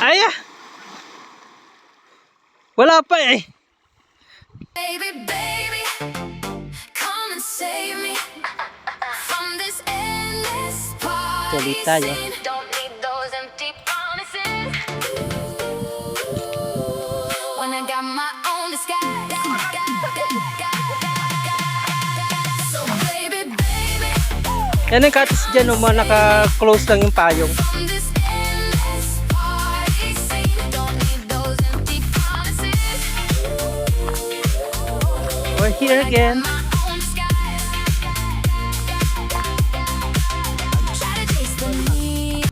Ay, wala pa eh. Baby, baby, come and save me from this endless Tuloy party tayo. scene. Don't need those empty promises when I got my own disguise. So baby, baby, Yan ang katis dyan, mga naka-close lang yung payong. from this endless party scene. Don't need those empty promises. We're here again. My own disguise. Try to taste the need.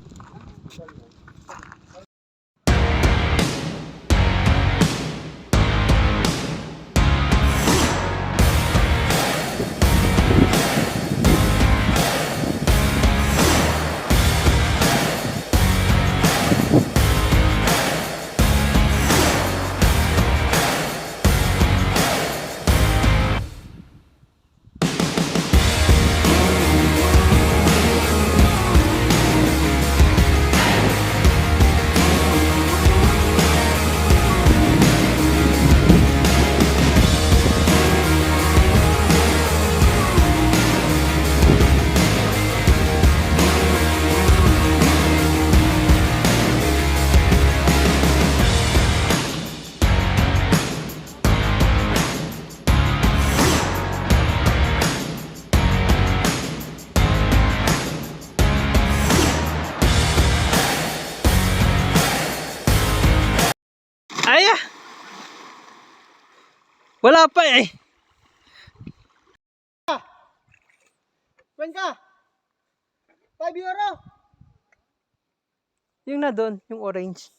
Ay, wala pa eh. When ka? 5 euro. Yung na doon, yung orange.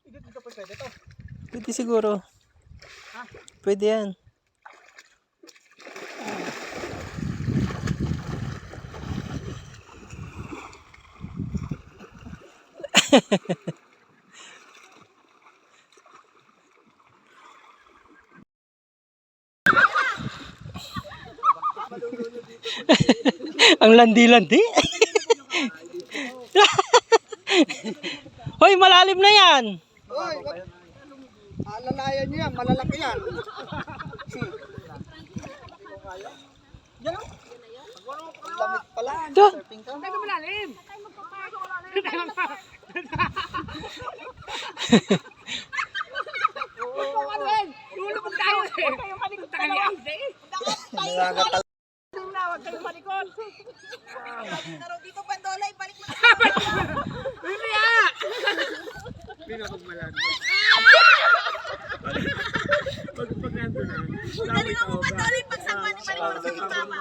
Dito pa pwede to. Pwede siguro. Pwede yan. Ang landi-landi. Hoy, malalim na yan. Hoy, alalayan niyo yan, malalaki yan. Yan o. Lamig pala. Ito. Surfing ka. Hindi malalim. Lulubog tayo eh. Huwag kayong malikot talaga. Huwag kayong malikot. Dito bandolay, balik mo. Hindi ah. Pinapag malan. Pag nandun na. Dali mo bandolay pag sa balik mo sa kitama.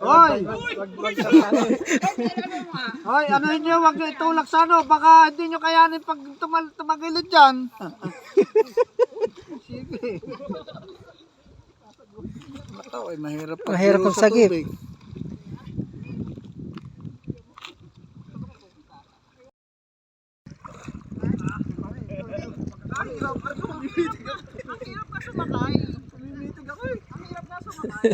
Hoy! Hoy, ano niyo, wag niyo itulak sa ano, baka hindi niyo kayanin pag tumagilid diyan. Sige. Mataw ay mahirap pag Mahirap ang sagip. Ang hirap ka sumakay. Sumimitig ako eh. Ang hirap ka sumakay.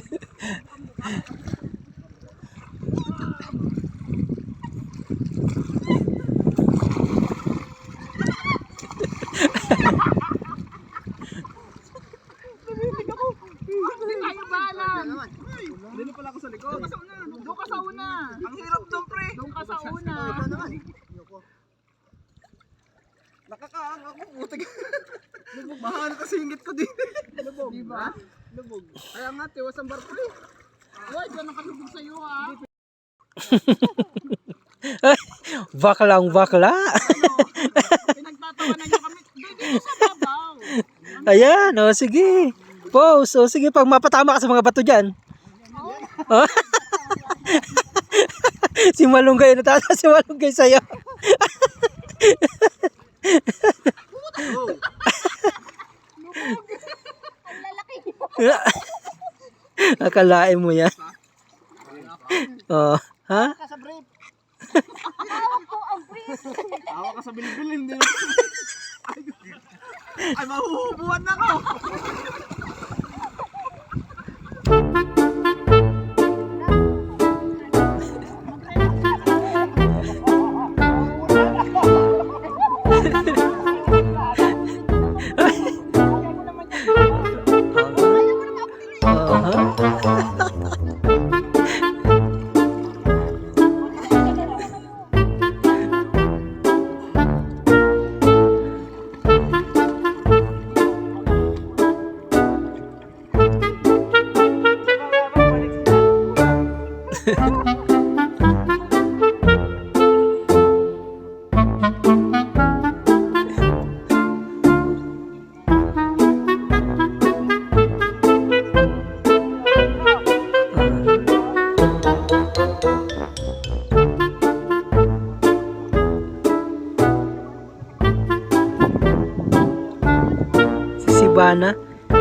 Dito pala ako sa likod. Doon ka sa una. Ang hirap doon, pre. Doon ka sa una. Nakakaang ako, putik. Mahal kasi hingit ko din. Lubog. Diba? Lubog. Kaya nga, tiwas ang barko eh. Uy, diyan nakalubog sa'yo ha. Baklang bakla. Pinagtatawanan niyo kami. Dito sa babaw. Ayan, o sige. Pose. O sige, pag mapatama ka sa mga bato dyan. Oh. Si Malunggay, natatawa si Malunggay sa'yo. Oh. Akalain mo yan. Oh, ha? Ka sa brief. Hawak ka sa bilbil, hindi na. Ay, mahuhubuan na ako.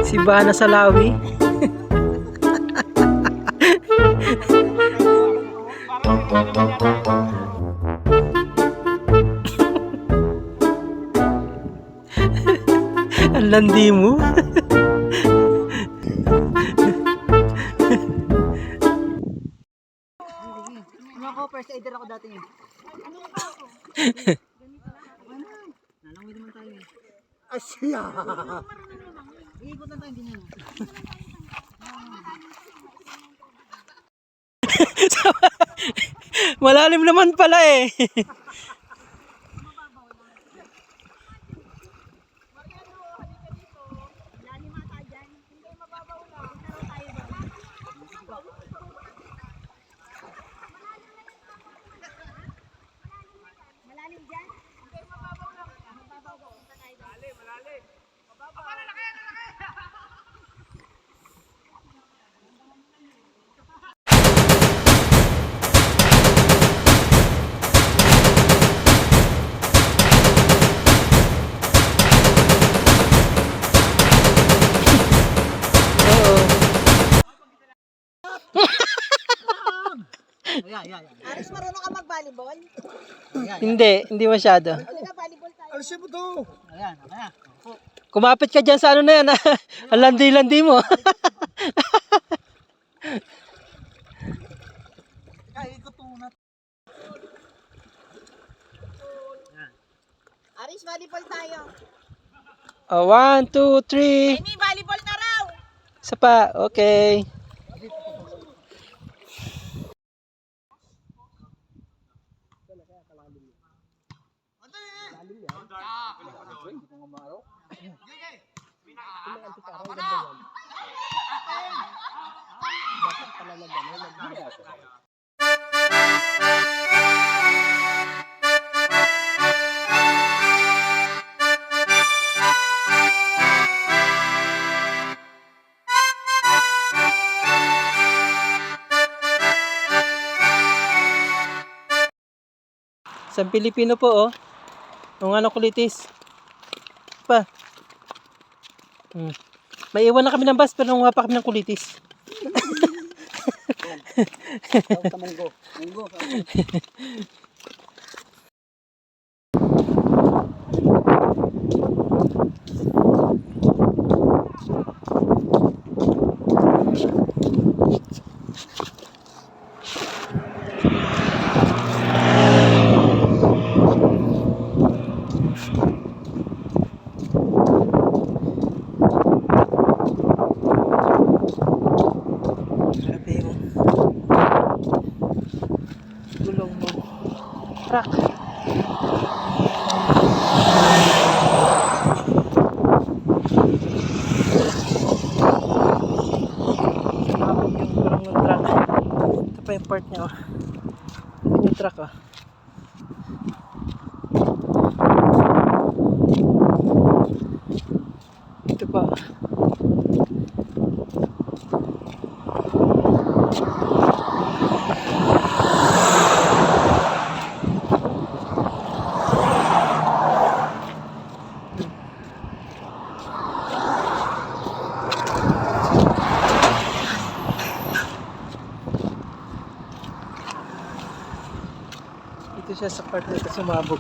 Si Bana sa Lawi. Ang landi mo. Ano ako, first aider ako dati yun. Nalangoy naman tayo eh. Asya! Iikot lang tayo, hindi nyo. Malalim naman pala eh. Ayan. Aris, marunong ka mag-volleyball? Hindi masyado. Hindi ka volleyball tayo. Alis mo to! Ayan. Kumapit ka dyan sa ano na yan. Ang landi-landi mo. Ikot muna. Aris, volleyball tayo. 1, 2, 3. Amy, volleyball na raw! Isa pa. Okay. Isang Pilipino po, oh. Ang ano, kulitis. Pa. May iwan na kami ng bus, pero nanguha pa kami ng kulitis. Sa munggo. Grabe yung gulong mo. Truck. Sumabog yung gulong ng truck. Ito pa yung part niya, oh. Ito yung truck, oh. Ito pa, oh. Dito siya sa part na ito sumabog.